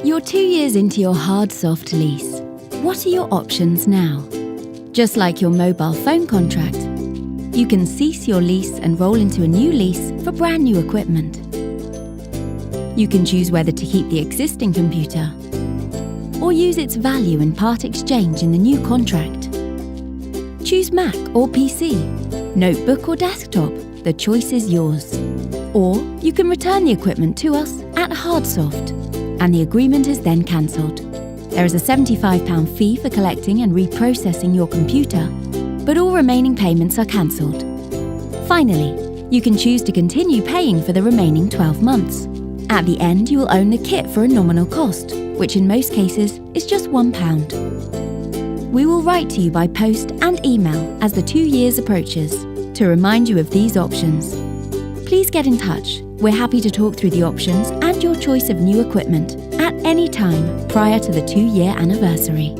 You're 2 years into your hard-soft lease. What are your options now? Just like your mobile phone contract, you can cease your lease and roll into a new lease for brand new equipment. You can choose whether to keep the existing computer or use its value in part exchange in the new contract. Choose Mac or PC, notebook or desktop, the choice is yours. Or you can return the equipment to us at Hardsoft, and the agreement is then cancelled. There is a £75 fee for collecting and reprocessing your computer, but all remaining payments are cancelled. Finally, you can choose to continue paying for the remaining 12 months. At the end, you will own the kit for a nominal cost, which in most cases is just £1. We will write to you by post and email as the 2 years approaches to remind you of these options. Please get in touch. We're happy to talk through the options and your choice of new equipment at any time prior to the 2-year anniversary.